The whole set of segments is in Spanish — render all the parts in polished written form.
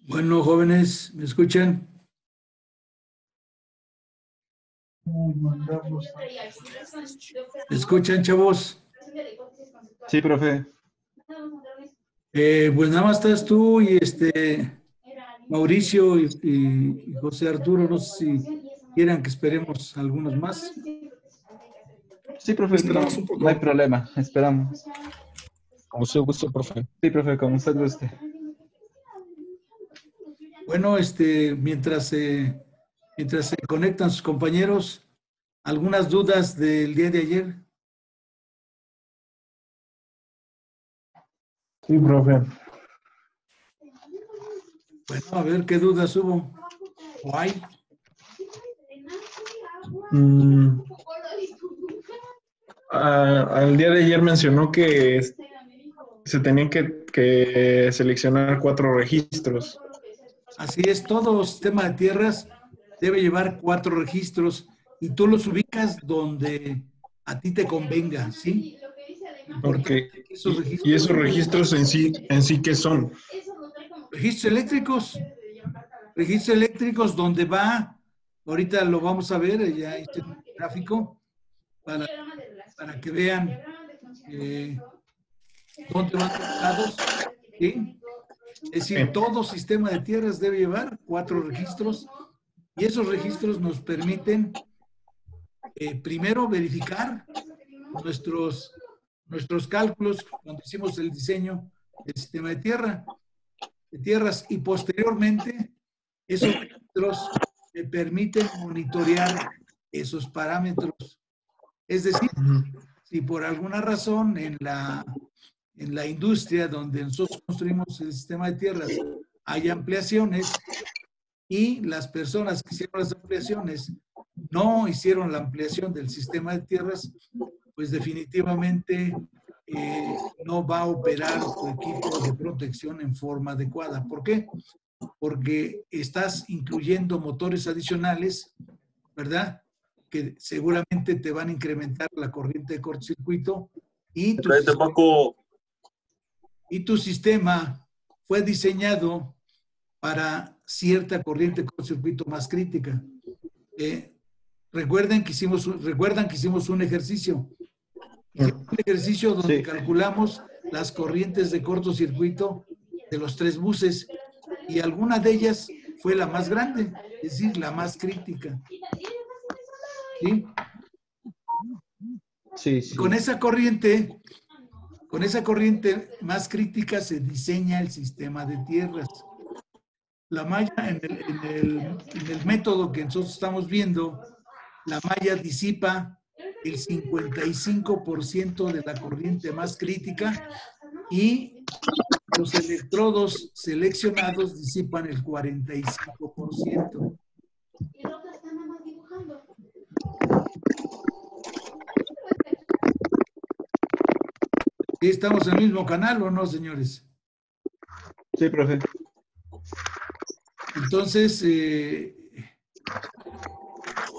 Bueno, jóvenes, ¿me escuchan? ¿Me escuchan, chavos? Sí, profe. Pues nada más estás tú y Mauricio y José Arturo. No sé si quieran que esperemos algunos más. Sí, profe, no, Esperamos un no hay poco. problema. Esperamos. Con su gusto, profe. Sí, profe, como usted guste. Bueno, mientras se conectan sus compañeros, ¿algunas dudas del día de ayer? Sí, profe. Bueno, a ver qué dudas hubo. ¿O hay? Al día de ayer mencionó que se tenían que seleccionar 4 registros. Así es, todo sistema de tierras debe llevar 4 registros y tú los ubicas donde a ti te convenga, ¿sí? Ok. Importante que esos Y registros, esos registros en sí, ¿qué son? registros eléctricos donde va, ahorita lo vamos a ver, ya hice un gráfico para, para que vean dónde van ubicados, ¿sí? Es decir, todo sistema de tierras debe llevar 4 registros y esos registros nos permiten primero verificar nuestros cálculos cuando hicimos el diseño del sistema de tierras y posteriormente esos registros me permiten monitorear esos parámetros. Es decir, si por alguna razón en la industria donde nosotros construimos el sistema de tierras hay ampliaciones y las personas que hicieron las ampliaciones no hicieron la ampliación del sistema de tierras, pues definitivamente no va a operar tu equipo de protección en forma adecuada. ¿Por qué? Porque estás incluyendo motores adicionales, ¿verdad? Que seguramente te van a incrementar la corriente de cortocircuito y tu sistema fue diseñado para cierta corriente de cortocircuito más crítica. Recuerdan que hicimos un ejercicio. Hicimos un ejercicio donde Sí. calculamos las corrientes de cortocircuito de los 3 buses y alguna de ellas fue la más grande, es decir, la más crítica. ¿Sí? Sí, Y con sí. esa corriente más crítica se diseña el sistema de tierras. La malla, en el método que nosotros estamos viendo, la malla disipa el 55% de la corriente más crítica y los electrodos seleccionados disipan el 45%. ¿Sí estamos en el mismo canal o no, señores? Sí, profe. Entonces,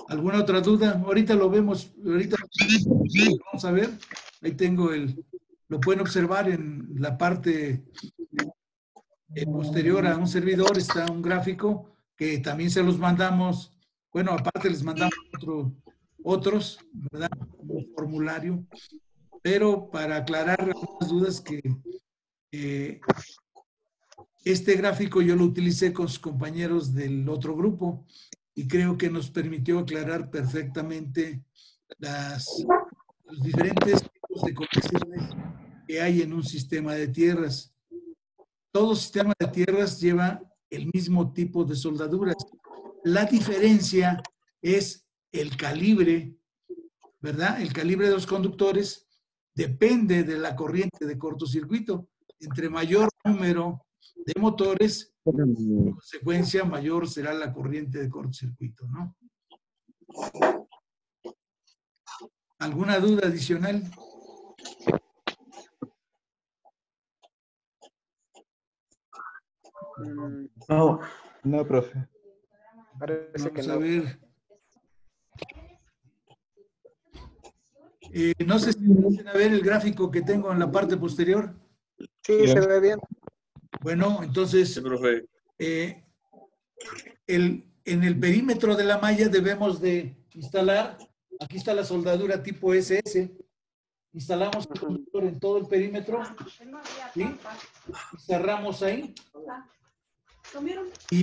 ¿alguna otra duda? Ahorita lo vemos, ahorita vamos a ver. Ahí tengo lo pueden observar en la parte posterior a un servidor, está un gráfico que también se los mandamos. Bueno, aparte les mandamos otros, ¿verdad? Un formulario, pero para aclarar algunas dudas que este gráfico yo lo utilicé con sus compañeros del otro grupo y creo que nos permitió aclarar perfectamente los diferentes tipos de conexiones que hay en un sistema de tierras. Todo sistema de tierras lleva el mismo tipo de soldaduras. La diferencia es el calibre, ¿verdad? El calibre de los conductores depende de la corriente de cortocircuito. Entre mayor número de motores, en consecuencia, mayor será la corriente de cortocircuito, ¿no? ¿Alguna duda adicional? No, no, profe. Parece que Vamos a no. ver. No sé si pueden ver el gráfico que tengo en la parte posterior. Sí, se ve bien. Bueno, entonces, Sí, profe. En el perímetro de la malla debemos de instalar, aquí está la soldadura tipo SS, instalamos el conductor en todo el perímetro, ¿sí? Y cerramos ahí. Y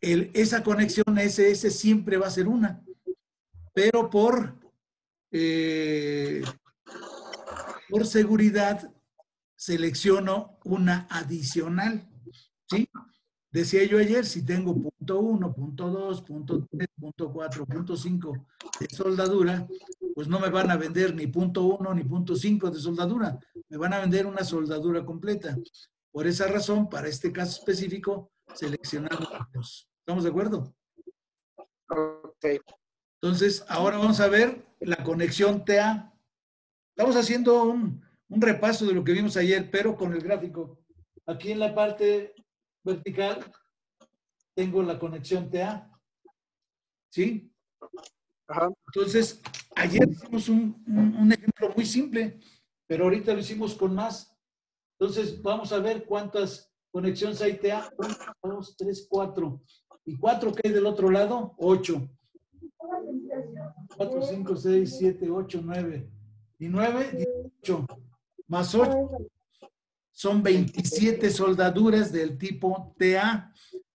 esa conexión SS siempre va a ser una, pero por seguridad selecciono una adicional, ¿sí? Decía yo ayer, si tengo punto 1, punto 2, punto 3, punto 4, punto 5 de soldadura, pues no me van a vender ni punto 1 ni punto 5 de soldadura, me van a vender una soldadura completa. Por esa razón, para este caso específico, seleccionamos los. ¿Estamos de acuerdo? Ok. Entonces, ahora vamos a ver la conexión TA. Estamos haciendo un repaso de lo que vimos ayer, pero con el gráfico. Aquí en la parte vertical tengo la conexión TA. ¿Sí? Ajá. Entonces, ayer hicimos un ejemplo muy simple, pero ahorita lo hicimos con más. Entonces, vamos a ver cuántas conexiones hay TA. 1, 2, 3, 4. ¿Y 4 que hay del otro lado? 8. 4, 5, 6, 7, 8, 9. Y 9, 18. Más 8 son 27 soldaduras del tipo TA,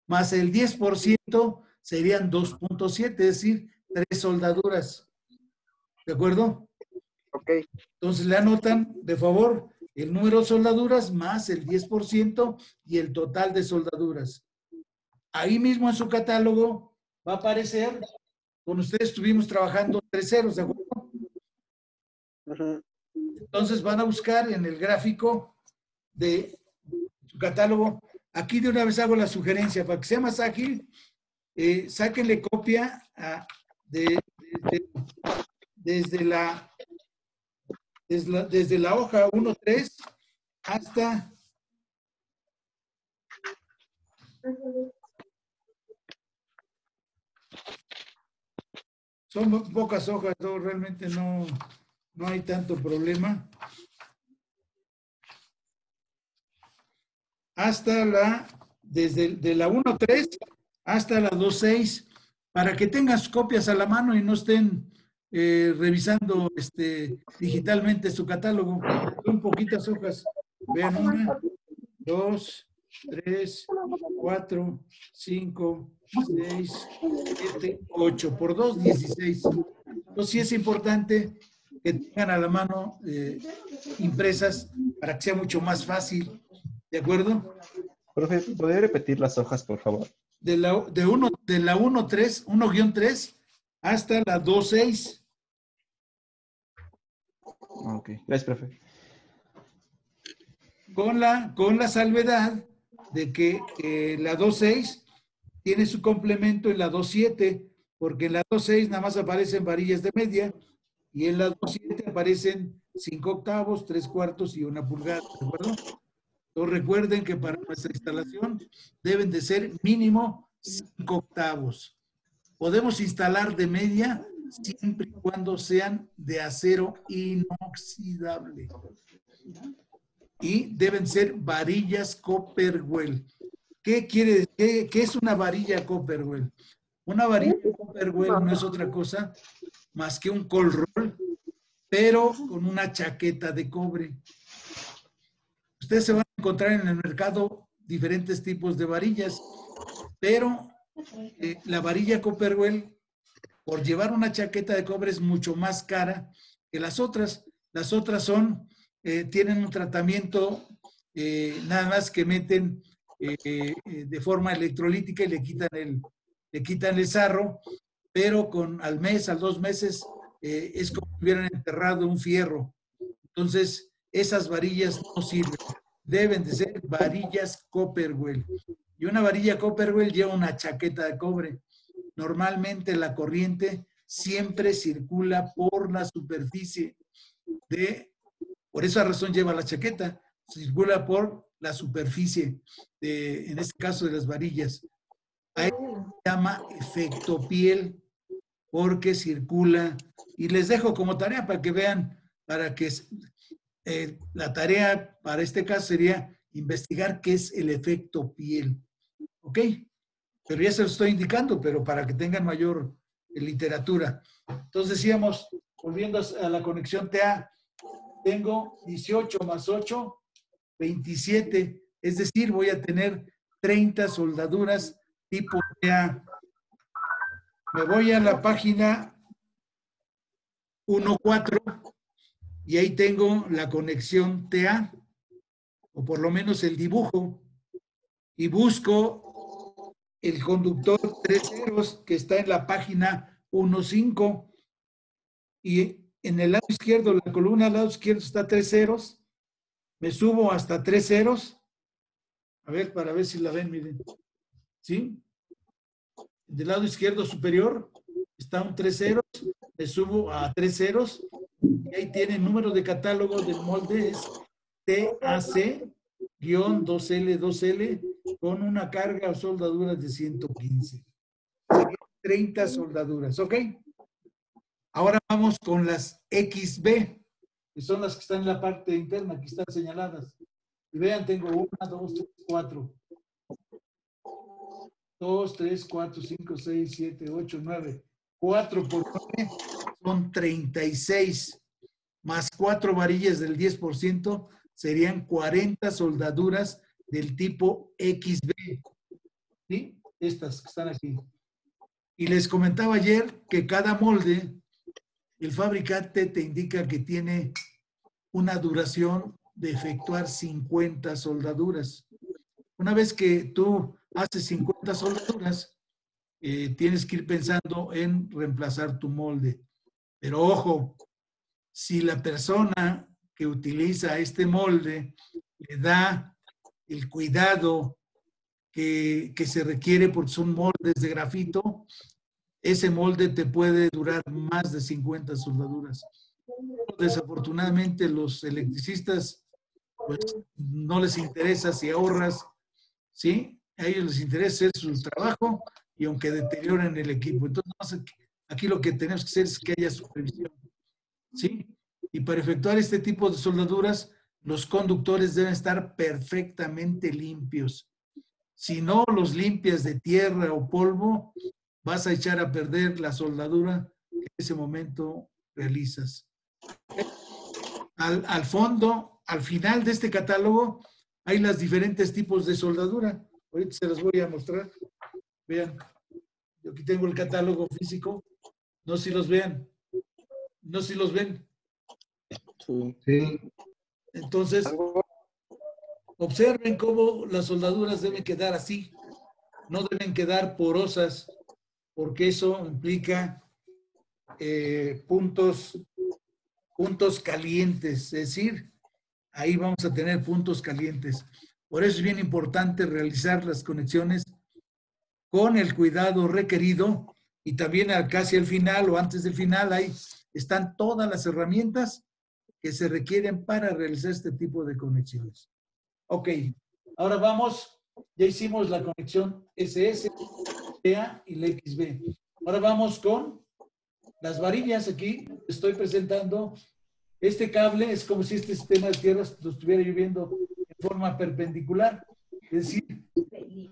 más el 10% serían 2.7, es decir, 3 soldaduras. ¿De acuerdo? Ok. Entonces le anotan, de favor, el número de soldaduras más el 10% y el total de soldaduras. Ahí mismo en su catálogo va a aparecer, con ustedes estuvimos trabajando 3 ceros, ¿de acuerdo? Ujú. Entonces van a buscar en el gráfico de su catálogo. Aquí de una vez hago la sugerencia, para que sea más ágil, sáquenle copia desde la hoja 1.3 hasta son pocas hojas, no, realmente no hay tanto problema. Hasta desde la 1.3 hasta la 2.6, para que tengan sus copias a la mano y no estén revisando digitalmente su catálogo. Son poquitas hojas. Vean, 1, 2, 3, 4, 5, 6, 7, 8. Por 2, 16. Entonces sí es importante que tengan a la mano impresas para que sea mucho más fácil. ¿De acuerdo? Profe, ¿podría repetir las hojas, por favor? De la 1-3 hasta la 2.6. Ok, gracias, profe. Con la salvedad de que la 2.6 tiene su complemento en la 2.7, porque en la 2.6 nada más aparecen varillas de media y en la 2.7 aparecen 5 octavos, 3 cuartos y 1 pulgada. ¿De acuerdo? Entonces recuerden que para nuestra instalación deben de ser mínimo 5 octavos. Podemos instalar de media siempre y cuando sean de acero inoxidable. Y deben ser varillas Copperwell. ¿Qué es una varilla Copperwell? Una varilla Copperwell no es otra cosa más que un cold roll, pero con una chaqueta de cobre. Ustedes se van a encontrar en el mercado diferentes tipos de varillas, pero la varilla Copperwell, por llevar una chaqueta de cobre, es mucho más cara que las otras. Las otras tienen un tratamiento nada más que meten de forma electrolítica y le quitan el sarro, pero al mes, a 2 meses, es como si hubieran enterrado un fierro. Entonces, esas varillas no sirven. Deben de ser varillas Copperwell. Y una varilla Copperwell lleva una chaqueta de cobre. Normalmente la corriente siempre circula por la superficie por esa razón lleva la chaqueta, circula por la superficie, en este caso de las varillas. A eso se llama efecto piel, porque circula, y les dejo como tarea para que vean, para que la tarea para este caso sería investigar qué es el efecto piel. ¿Ok? Pero ya se lo estoy indicando, pero para que tengan mayor literatura. Entonces decíamos, volviendo a la conexión TA, tengo 18 más 8, 27. Es decir, voy a tener 30 soldaduras tipo TA. Me voy a la página 1.4 y ahí tengo la conexión TA, o por lo menos el dibujo, y busco el conductor 3 ceros que está en la página 1.5 y en el lado izquierdo, la columna al lado izquierdo está 3 ceros. Me subo hasta 3 ceros. A ver, para ver si la ven, miren. ¿Sí? Del lado izquierdo superior está un 3 ceros. Me subo a 3 ceros. Y ahí tiene el número de catálogo del molde. Es TAC-2L2L con una carga o soldaduras de 115. Serían 30 soldaduras. ¿Ok? Ahora vamos con las XB, que son las que están en la parte interna, que están señaladas. Y vean, tengo 1, 2, 3, 4. 2, 3, 4, 5, 6, 7, 8, 9. 4 por 9 son 36. Más 4 varillas del 10% serían 40 soldaduras del tipo XB. ¿Sí? Estas que están aquí. Y les comentaba ayer que cada molde, el fabricante te indica que tiene una duración de efectuar 50 soldaduras. Una vez que tú haces 50 soldaduras, tienes que ir pensando en reemplazar tu molde. Pero ojo, si la persona que utiliza este molde le da el cuidado que se requiere porque son moldes de grafito, ese molde te puede durar más de 50 soldaduras. Desafortunadamente los electricistas pues no les interesa si ahorras, ¿sí? A ellos les interesa hacer su trabajo y aunque deterioren el equipo. Entonces, aquí lo que tenemos que hacer es que haya supervisión, ¿sí? Y para efectuar este tipo de soldaduras, los conductores deben estar perfectamente limpios. Si no los limpias de tierra o polvo, vas a echar a perder la soldadura que en ese momento realizas. Al fondo, al final de este catálogo, hay los diferentes tipos de soldadura. Ahorita se los voy a mostrar. Vean, yo aquí tengo el catálogo físico. No sé si los vean. No sé si los ven. Sí. Entonces, observen cómo las soldaduras deben quedar así. No deben quedar porosas, porque eso implica puntos calientes. Es decir, ahí vamos a tener puntos calientes. Por eso es bien importante realizar las conexiones con el cuidado requerido y también casi al final o antes del final ahí están todas las herramientas que se requieren para realizar este tipo de conexiones. Ok, ahora vamos, ya hicimos la conexión SS, TA y la XB. Ahora vamos con las varillas. Aquí estoy presentando. Este cable es como si este sistema de tierras lo estuviera yo viendo en forma perpendicular. Es decir,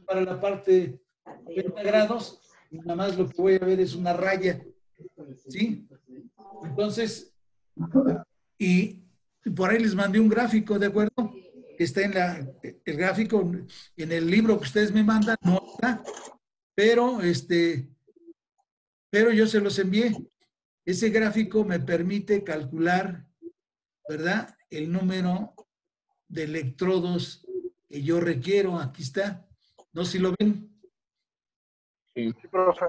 para la parte 30 grados, y nada más lo que voy a ver es una raya. ¿Sí? Entonces, y por ahí les mandé un gráfico, ¿de acuerdo? Que está en el gráfico, en el libro que ustedes me mandan, no está, pero yo se los envié. Ese gráfico me permite calcular, ¿verdad? El número de electrodos que yo requiero. Aquí está. No sé si lo ven. Sí, profe.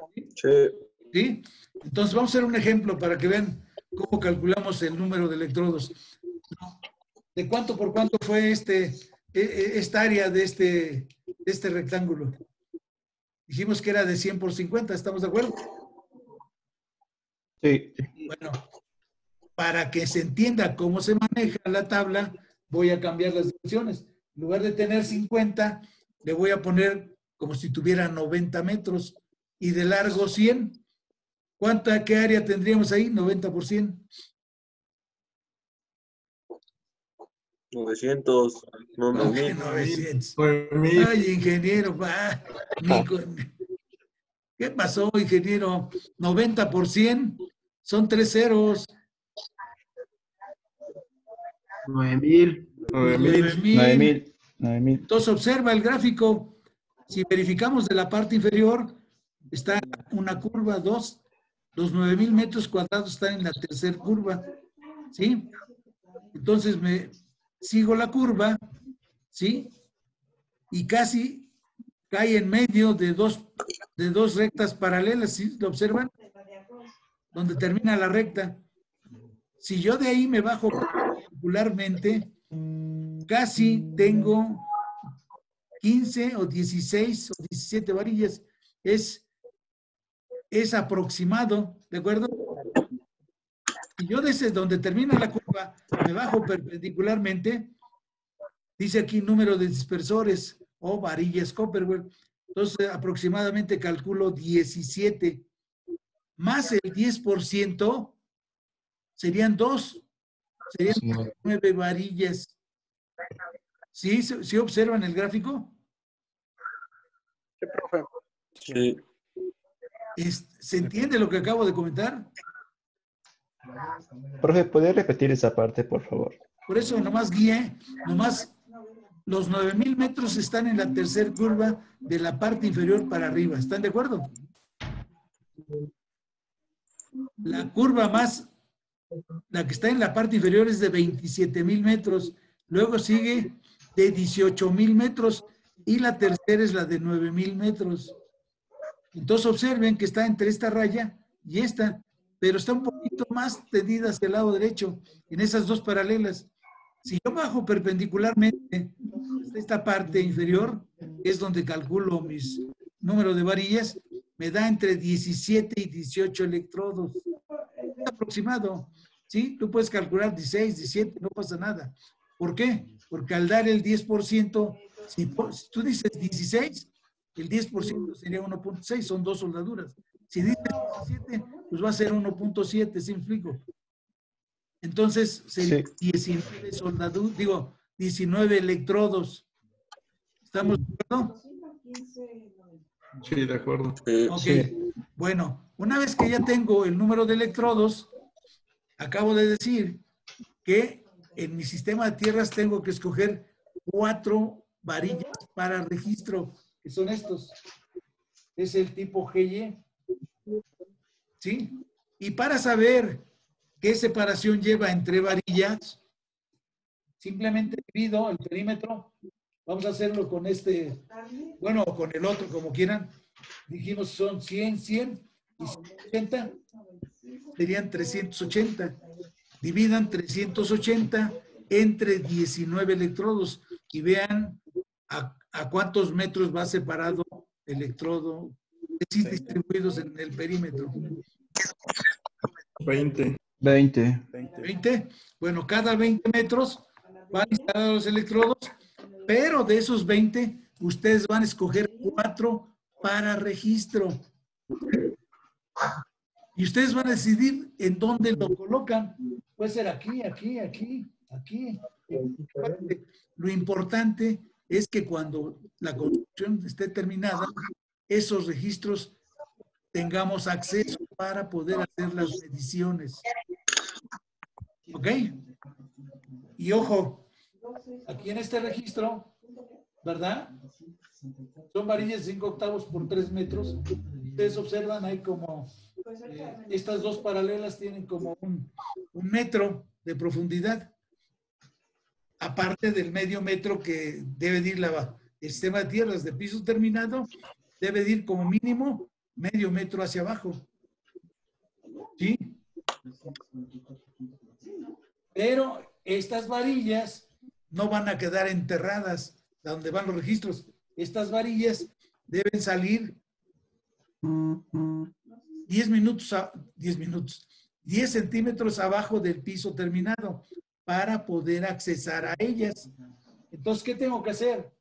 ¿Sí? Entonces vamos a hacer un ejemplo para que vean cómo calculamos el número de electrodos. ¿De cuánto por cuánto fue esta área de este rectángulo? Dijimos que era de 100 por 50, ¿estamos de acuerdo? Sí. Bueno, para que se entienda cómo se maneja la tabla, voy a cambiar las dimensiones. En lugar de tener 50, le voy a poner como si tuviera 90 metros y de largo 100. ¿Qué área tendríamos ahí? 90 por 100. 900, no, ¿Cómo que 9000. 900? 9000. Ay, ingeniero, ¿qué pasó, ingeniero? 90 por 100 son 3 ceros. 9000. 9000. 9000. 9000. 9000. Entonces observa el gráfico. Si verificamos de la parte inferior, está una curva 2. Los 9000 metros cuadrados están en la tercera curva. ¿Sí? Entonces me sigo la curva. ¿Sí? Y casi cae en medio de dos rectas paralelas. ¿Sí? ¿Lo observan? Donde termina la recta. Si yo de ahí me bajo particularmente, casi tengo 15 o 16 o 17 varillas. Es aproximado, ¿de acuerdo? Si yo desde donde termina la curva me bajo perpendicularmente, dice aquí número de dispersores o varillas Copperwell. Entonces aproximadamente calculo 17. Más el 10% serían 2. Serían 9 varillas. ¿Sí? ¿Sí observan el gráfico? Sí, profe. Sí. ¿Se entiende lo que acabo de comentar? Profe, ¿puede repetir esa parte, por favor? Por eso nomás guíe, nomás los 9000 metros están en la tercera curva de la parte inferior para arriba. ¿Están de acuerdo? La curva más, la que está en la parte inferior es de 27000 metros. Luego sigue de 18000 metros y la tercera es la de 9000 metros. Entonces observen que está entre esta raya y esta, pero está un poquito más tendida hacia el lado derecho, en esas dos paralelas. Si yo bajo perpendicularmente esta parte inferior, que es donde calculo mis números de varillas, me da entre 17 y 18 electrodos. Es aproximado, ¿sí? Tú puedes calcular 16, 17, no pasa nada. ¿Por qué? Porque al dar el 10%, si tú dices 16, el 10% sería 1.6, son 2 soldaduras. Si dices 17, pues va a ser 1.7, ¿sí me explico? Entonces, sería 19 soldaduras, 19 electrodos. ¿Estamos de acuerdo? Sí, de acuerdo. Ok. Sí. Bueno, una vez que ya tengo el número de electrodos, acabo de decir que en mi sistema de tierras tengo que escoger 4 varillas para registro, que son estos. Es el tipo GY. ¿Sí? Y para saber qué separación lleva entre varillas, simplemente divido el perímetro. Vamos a hacerlo con este, bueno, o con el otro, como quieran. Dijimos son 100, 100 y 180. Serían 380. Dividan 380 entre 19 electrodos y vean a cuántos metros va separado el electrodo, es decir, distribuidos en el perímetro. 20. 20. 20. Bueno, cada 20 metros van instalados los electrodos, pero de esos 20, ustedes van a escoger 4 para registro. Y ustedes van a decidir en dónde lo colocan. Puede ser aquí, aquí, aquí, aquí. Lo importante es que cuando la construcción esté terminada, esos registros tengamos acceso para poder hacer las mediciones. ¿Ok? Y ojo, aquí en este registro, ¿verdad? Son varillas de 5 octavos por 3 metros. Ustedes observan, hay como, estas dos paralelas tienen como un metro de profundidad. Aparte del medio metro que debe ir el sistema de tierras de piso terminado, debe ir como mínimo medio metro hacia abajo. ¿Sí? Pero estas varillas no van a quedar enterradas donde van los registros. Estas varillas deben salir 10 centímetros abajo del piso terminado para poder accesar a ellas. Entonces, ¿qué tengo que hacer?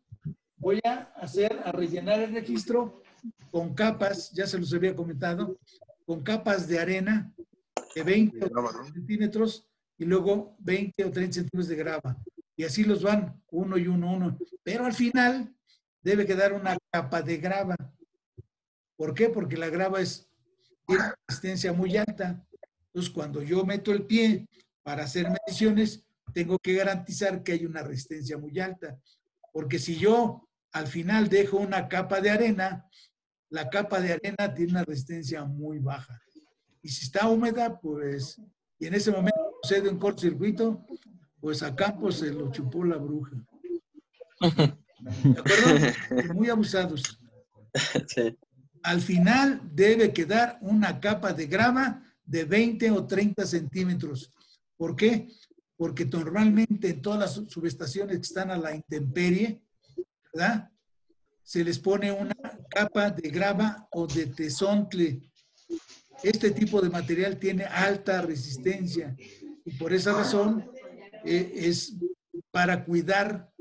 Voy a rellenar el registro con capas, ya se los había comentado, con capas de arena de 20 o 30 centímetros y luego 20 o 30 centímetros de grava. y así los van uno y uno. Pero al final debe quedar una capa de grava. ¿Por qué? Porque la grava tiene una resistencia muy alta. Entonces, cuando yo meto el pie para hacer mediciones, tengo que garantizar que hay una resistencia muy alta. Porque si yo al final dejo una capa de arena, la capa de arena tiene una resistencia muy baja. Y si está húmeda, pues, y en ese momento sucede un cortocircuito, pues a Campos se lo chupó la bruja. ¿De acuerdo? Muy abusados. Sí. Al final debe quedar una capa de grava de 20 o 30 centímetros. ¿Por qué? Porque normalmente en todas las subestaciones que están a la intemperie, ¿verdad? Se les pone una capa de grava o de tezontle. Este tipo de material tiene alta resistencia y por esa razón es para cuidar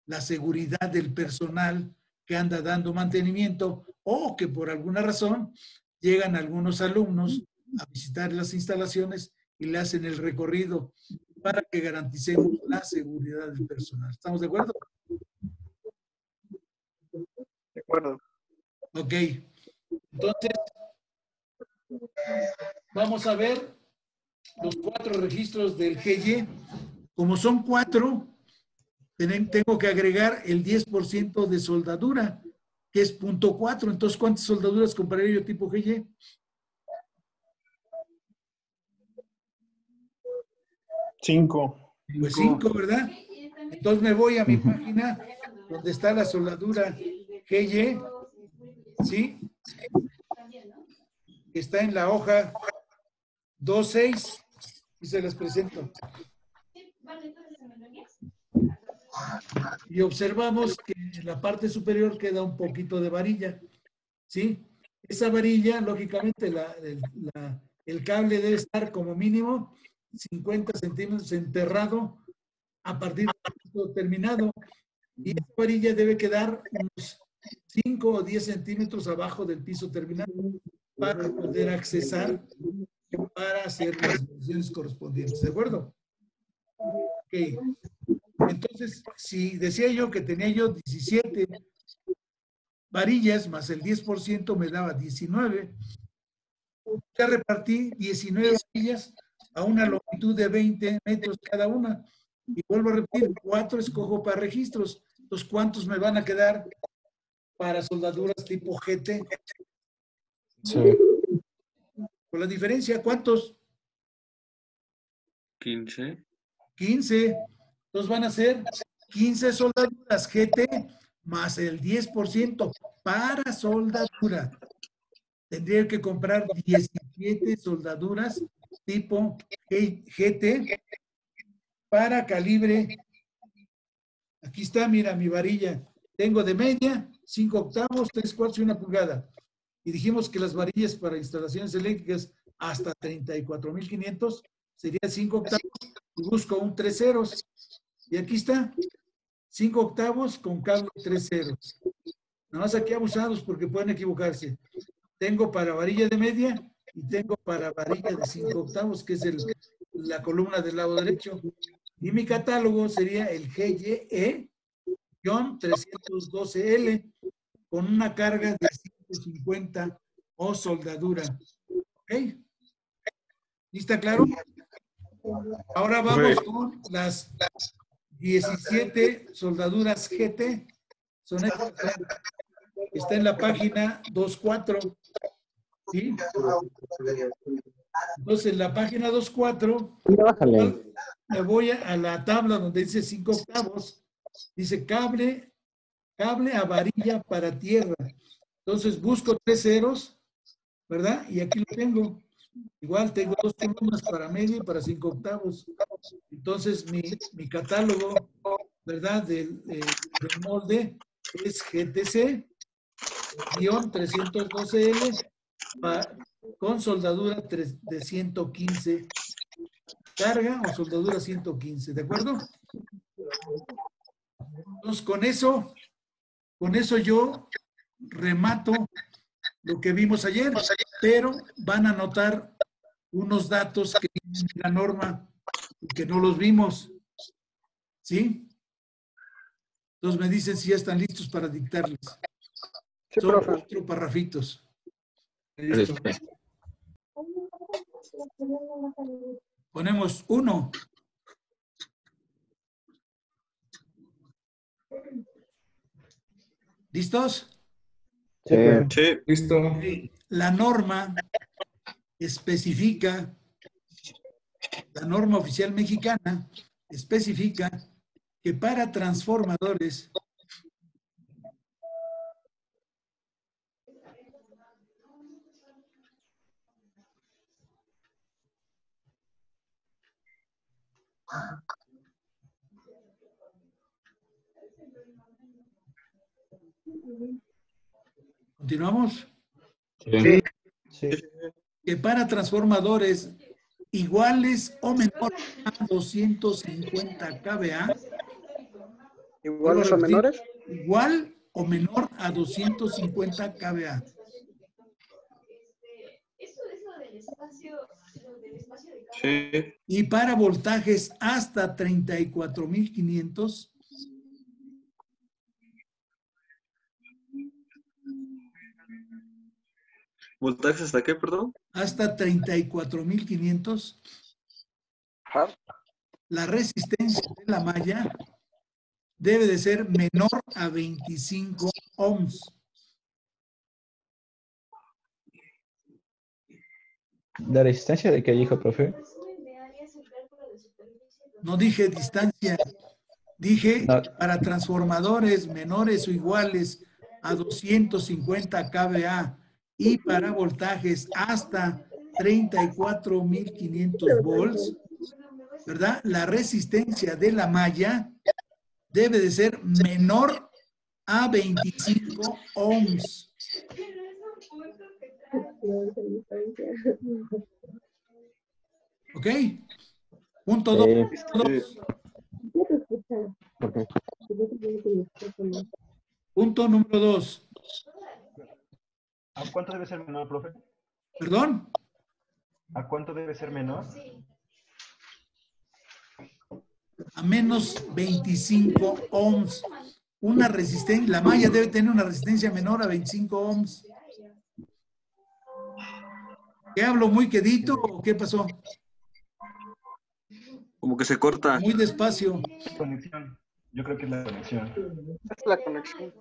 la seguridad del personal que anda dando mantenimiento o que por alguna razón llegan algunos alumnos a visitar las instalaciones y le hacen el recorrido para que garanticemos la seguridad del personal. ¿Estamos de acuerdo? De acuerdo. Ok. Entonces, vamos a ver los 4 registros del GY. Como son 4, tengo que agregar el 10% de soldadura, que es 0.4. Entonces, ¿cuántas soldaduras compraría yo tipo GY? 5. Pues 5, ¿verdad? Entonces me voy a mi página donde está la soldadura GY, ¿sí? Está en la hoja 2.6 y se las presento. Y observamos que en la parte superior queda un poquito de varilla, ¿sí? Esa varilla, lógicamente, el cable debe estar como mínimo 50 centímetros enterrado a partir del piso terminado. Y esa varilla debe quedar unos 5 o 10 centímetros abajo del piso terminado para poder accesar para hacer las mediciones correspondientes. ¿De acuerdo? Ok. Entonces, si decía yo que tenía yo 17 varillas más el 10% me daba 19, ya repartí 19 varillas a una longitud de 20 metros cada una. Y vuelvo a repetir, 4 escojo para registros. Entonces, ¿cuántos me van a quedar para soldaduras tipo GT? Sí. Con la diferencia, ¿cuántos? 15. 15. Entonces van a ser 15 soldaduras GT más el 10% para soldadura. Tendría que comprar 17 soldaduras tipo GT para calibre. Aquí está, mira mi varilla. Tengo de media 5 octavos, 3 cuartos y 1 pulgada. Y dijimos que las varillas para instalaciones eléctricas hasta 34,500 serían 5 octavos y busco un 3 ceros. Y aquí está, 5 octavos con cable 3 ceros. Nada más aquí abusados porque pueden equivocarse. Tengo para varilla de media y tengo para varilla de 5 octavos, que es la columna del lado derecho. Y mi catálogo sería el GYE-312L con una carga de 150 o soldadura. ¿Ok? ¿Y está claro? Ahora vamos con las 17 soldaduras GT. Son estas. Está en la página 2.4. ¿Sí? Entonces, en la página 2.4, me voy a la tabla donde dice 5 octavos. Dice cable a varilla para tierra. Entonces, busco 3 ceros, ¿verdad? Y aquí lo tengo. Igual tengo 2 columnas para medio y para 5 octavos. Entonces, mi catálogo, ¿verdad? Del molde es GTC-312L con soldadura de 115. Carga o soldadura 115, ¿de acuerdo? Entonces, con eso yo remato lo que vimos ayer, pero van a notar unos datos que vienen en la norma y que no los vimos. ¿Sí? Entonces me dicen si ya están listos para dictarles. Sí, Son profe. 4 parrafitos. Listo. Ponemos 1. ¿Listos? Sí. Sí. Listo. Ok. La norma especifica, la norma oficial mexicana especifica que para transformadores ¿continuamos? Sí. Que para transformadores iguales o menores a 250 kVA, vuelvo a ¿Iguales o repetir, menores? igual o menor a 250 kVA. Sí. Y para voltajes hasta 34,500, ¿Voltajes hasta qué, perdón? hasta 34,500, Ajá. la resistencia de la malla debe de ser menor a 25 ohms. ¿La resistencia de qué dijo, profe? No dije distancia, dije No. para transformadores menores o iguales a 250 kVA y para voltajes hasta 34,500 volts, ¿verdad? La resistencia de la malla debe de ser menor a 25 ohms. ¿Ok? Punto 2. Sí. Punto número 2. ¿A cuánto debe ser menor, profe? ¿Perdón? ¿A cuánto debe ser menor? A menos 25 ohms. Una resistencia, la malla debe tener una resistencia menor a 25 ohms. ¿Qué hablo muy quedito o qué pasó? Como que se corta. Muy despacio. Conexión. Yo creo que es la conexión. Es la conexión.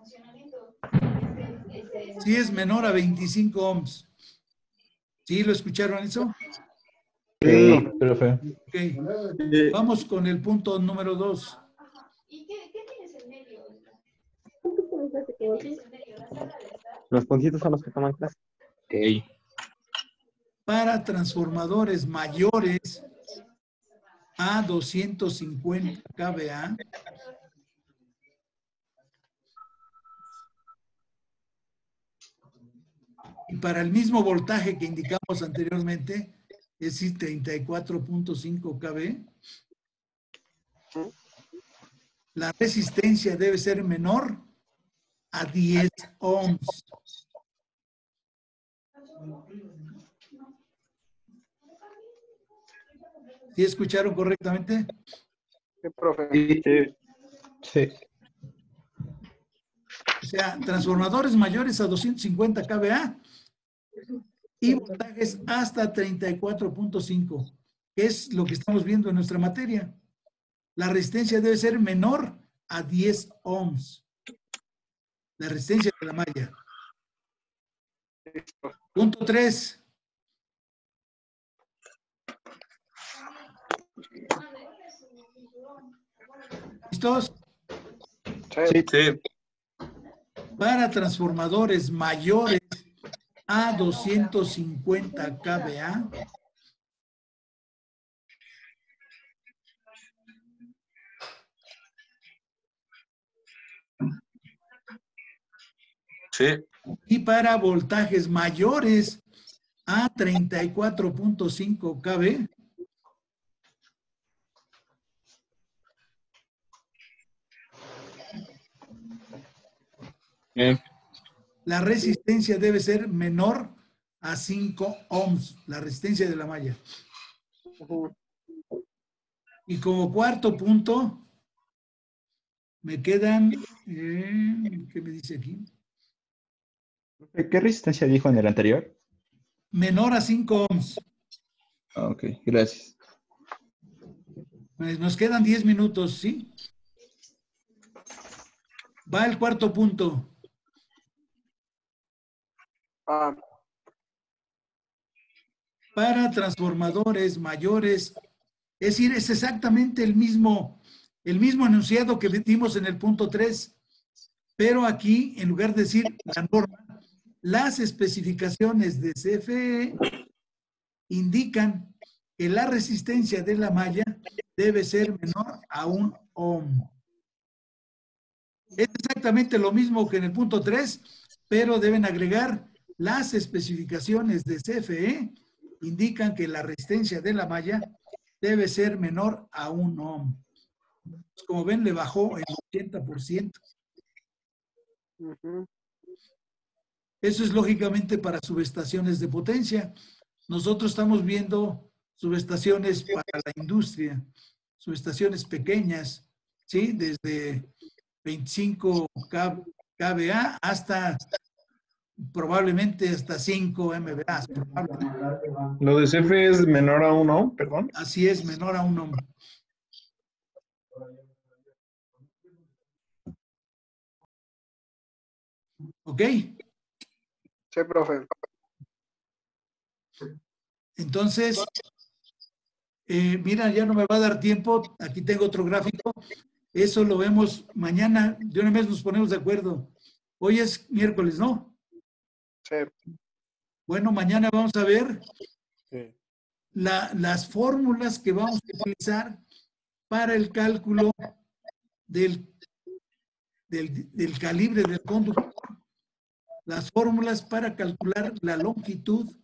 Sí es menor a 25 ohms. ¿Sí lo escucharon eso? Sí, profe. Ok. Sí. Vamos con el punto número 2. Los puntitos son los que toman clase. Ok. Para transformadores mayores a 250 kVA, y para el mismo voltaje que indicamos anteriormente, es decir, 34,5 kV, la resistencia debe ser menor a 10 ohms. ¿Sí escucharon correctamente? Sí, profe. Sí. Sí. O sea, transformadores mayores a 250 kVA y voltajes hasta 34,5, que es lo que estamos viendo en nuestra materia. La resistencia debe ser menor a 10 ohms. La resistencia de la malla. Punto 3. ¿Listos? Sí. Sí. Para transformadores mayores a 250 kVA, Sí. y para voltajes mayores a 34,5 kV, Bien. la resistencia debe ser menor a 5 ohms, la resistencia de la malla. Ujú. Y como cuarto punto, Me quedan, ¿qué me dice aquí? ¿Qué resistencia dijo en el anterior? Menor a 5 ohms. Ah, ok, gracias. Pues nos quedan 10 minutos, ¿sí? Va el cuarto punto. Ah, Para transformadores mayores, es decir, es exactamente el mismo enunciado que dimos en el punto 3, pero aquí, en lugar de decir la norma, las especificaciones de CFE indican que la resistencia de la malla debe ser menor a 1 ohm. Es exactamente lo mismo que en el punto 3, pero deben agregar las especificaciones de CFE indican que la resistencia de la malla debe ser menor a 1 ohm. Como ven, le bajó el 80%. ujú. Eso es lógicamente para subestaciones de potencia. Nosotros estamos viendo subestaciones para la industria, subestaciones pequeñas, ¿sí? Desde 25 kVA hasta probablemente hasta 5 MVA. Probablemente. Lo de CFE es menor a 1, perdón. Así es, menor a 1 ohm. ¿Ok? Sí, profe. Entonces, mira, ya no me va a dar tiempo. Aquí tengo otro gráfico. Eso lo vemos mañana. De una vez nos ponemos de acuerdo. Hoy es miércoles, ¿no? Sí. Bueno, mañana vamos a ver Sí. las fórmulas que vamos a utilizar para el cálculo del calibre del conductor. Las fórmulas para calcular la longitud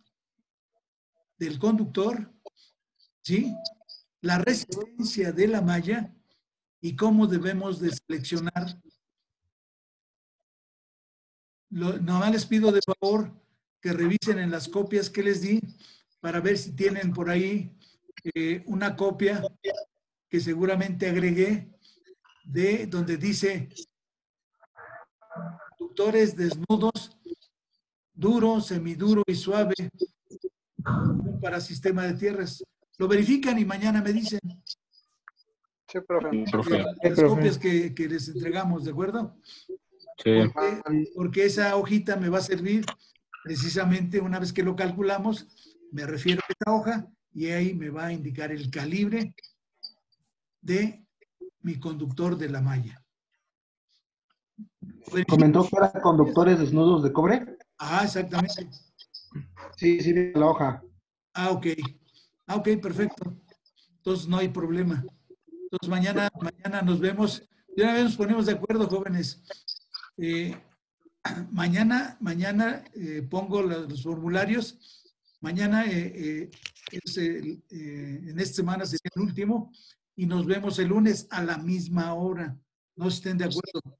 del conductor, ¿sí? La resistencia de la malla y cómo debemos de seleccionar. Nomás les pido de favor que revisen en las copias que les di para ver si tienen por ahí una copia que seguramente agregué de donde dice conductores desnudos, duro, semiduro y suave para sistema de tierras. Lo verifican y mañana me dicen Sí, profe. Profe. las copias que les entregamos, ¿de acuerdo? Sí. Porque esa hojita me va a servir precisamente una vez que lo calculamos, me refiero a esta hoja y ahí me va a indicar el calibre de mi conductor de la malla. ¿Comentó que eran conductores desnudos de cobre? Ah, exactamente. Sí, sí, vi la hoja. Ah, ok. Ah, ok, perfecto. Entonces no hay problema. Entonces mañana nos vemos. De una vez nos ponemos de acuerdo, jóvenes. Mañana pongo los formularios. Mañana, en esta semana sería el último y nos vemos el lunes a la misma hora. ¿No estén de acuerdo?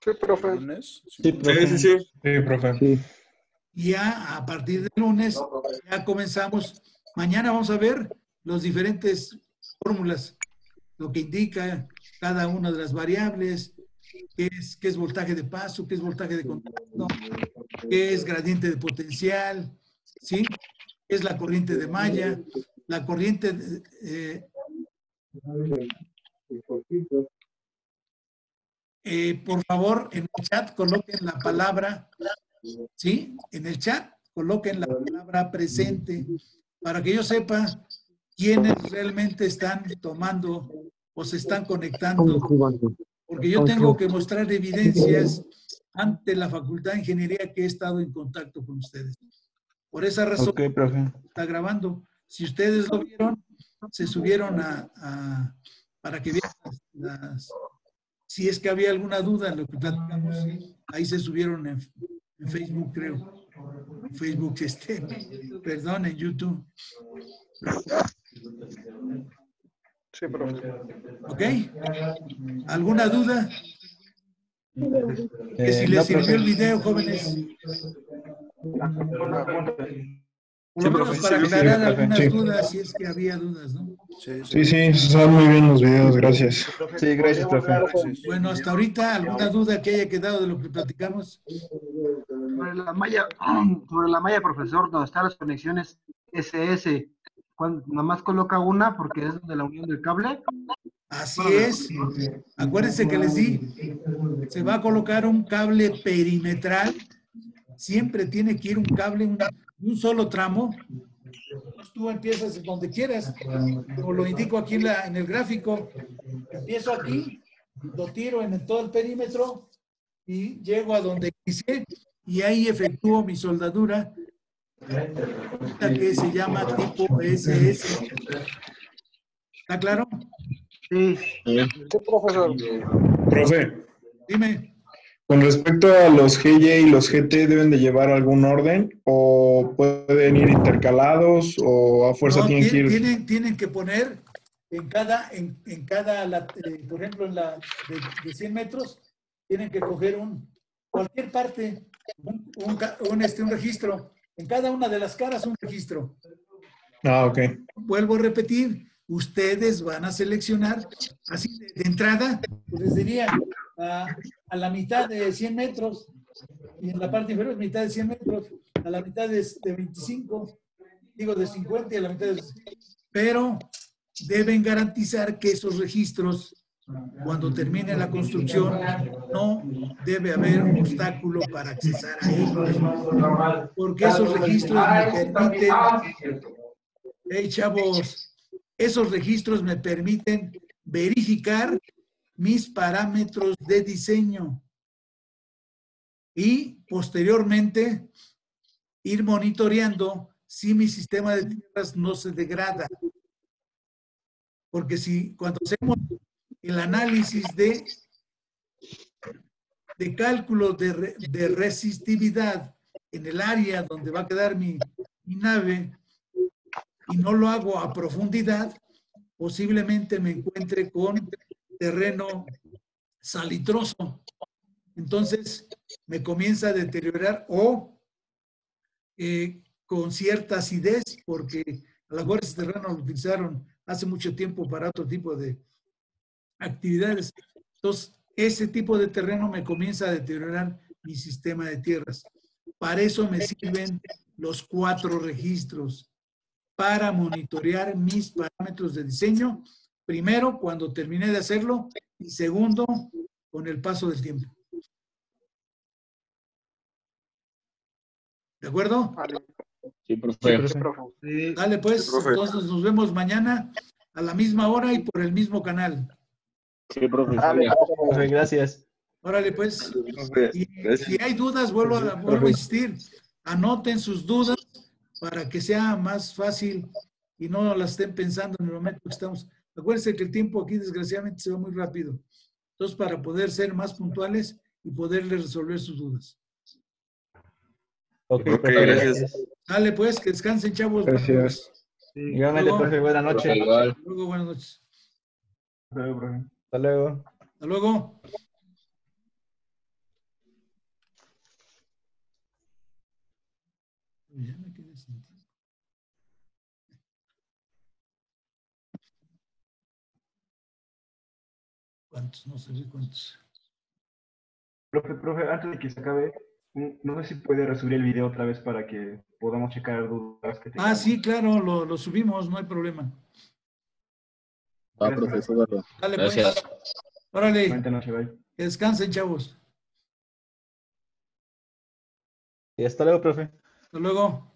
Sí, profe. ¿Lunes? Sí, profe. Sí, sí, sí. Sí, profe. Sí. Y ya a partir del lunes ya comenzamos. Mañana vamos a ver las diferentes fórmulas, lo que indica cada una de las variables, qué es voltaje de paso, qué es voltaje de contacto, qué es gradiente de potencial, ¿sí? ¿Qué es la corriente de malla? La corriente, por favor, en el chat coloquen la palabra, ¿sí? En el chat coloquen la palabra presente para que yo sepa quiénes realmente están tomando o se están conectando. Porque yo tengo que mostrar evidencias ante la Facultad de Ingeniería que he estado en contacto con ustedes. Por esa razón, Ok, profe. está grabando. Si ustedes lo vieron, se subieron para que vean si es que había alguna duda en lo que platicamos, ahí se subieron en Facebook, creo. En Facebook, perdón, en YouTube. Sí, profe. ¿Ok? ¿Alguna duda? Que si No, les sirvió profe. el video, jóvenes. Un apunte. Por lo menos para Sí, aclarar profe, algunas sí. dudas, si es que había dudas, ¿no? Sí, sí, están muy bien los videos, gracias. Sí, gracias, profe. Bueno, hasta ahorita, ¿alguna duda que haya quedado de lo que platicamos? Sobre la malla, profesor, donde están las conexiones SS, nada más coloca una porque es de la unión del cable. Así es. Acuérdense que les di, se va a colocar un cable perimetral. Siempre tiene que ir un cable, un solo tramo. Tú empiezas donde quieras, como lo indico aquí en el gráfico. Empiezo aquí, lo tiro en todo el perímetro y llego a donde inicié y ahí efectúo mi soldadura, que se llama tipo SS. ¿Está claro? Sí. Sí, profesor. Profe, Dime. con respecto a los GY y los GT, ¿deben de llevar algún orden o pueden ir intercalados o a fuerza No, tienen que ir? tienen que poner en cada, por ejemplo, en la de 100 metros, tienen que coger cualquier parte, un registro. En cada una de las caras, un registro. Ah, ok. Vuelvo a repetir, ustedes van a seleccionar, así de entrada, pues les diría, a la mitad de 100 metros, y en la parte inferior, mitad de 100 metros, a la mitad de 25, digo de 50 y a la mitad de... Pero deben garantizar que esos registros, cuando termine la construcción, no debe haber obstáculo para accesar a ellos. Porque esos registros me permiten... Hey, chavos, esos registros me permiten verificar mis parámetros de diseño y posteriormente ir monitoreando si mi sistema de tierras no se degrada. Porque si cuando hacemos el análisis de cálculo de resistividad en el área donde va a quedar mi nave y no lo hago a profundidad, posiblemente me encuentre con terreno salitroso. Entonces me comienza a deteriorar o con cierta acidez, porque a lo mejor ese terreno lo utilizaron hace mucho tiempo para otro tipo de actividades. Entonces, ese tipo de terreno me comienza a deteriorar mi sistema de tierras. Para eso me sirven los 4 registros, para monitorear mis parámetros de diseño, primero cuando terminé de hacerlo y segundo con el paso del tiempo. ¿De acuerdo? Vale. Sí, profe. Sí, profe. Sí. Dale pues, Sí, profe. entonces nos vemos mañana a la misma hora y por el mismo canal. Sí, profe. Dale, Profe, gracias. Órale pues. Profe, Y gracias. si hay dudas, vuelvo a insistir, anoten sus dudas para que sea más fácil y no las estén pensando en el momento que estamos. Acuérdense que el tiempo aquí desgraciadamente se va muy rápido. Entonces, para poder ser más puntuales y poderles resolver sus dudas. Ok, Ok, profe, gracias. Dale pues, que descansen, chavos. Gracias. Igualmente, Luego. profe, buenas noches. Igual. Hasta luego, buenas noches. Hasta luego. Hasta luego. Ya me quedé sin tiempo. ¿Cuántos? No sé cuántos. Profe, antes de que se acabe, no sé si puede resubir el video otra vez para que podamos checar dudas que tengamos. Sí, claro, lo subimos, no hay problema. Va, profe, súbalo. Dale Gracias. pues. Órale, Buenas noches, bye. que descansen, chavos. Y hasta luego, profe. Hasta luego.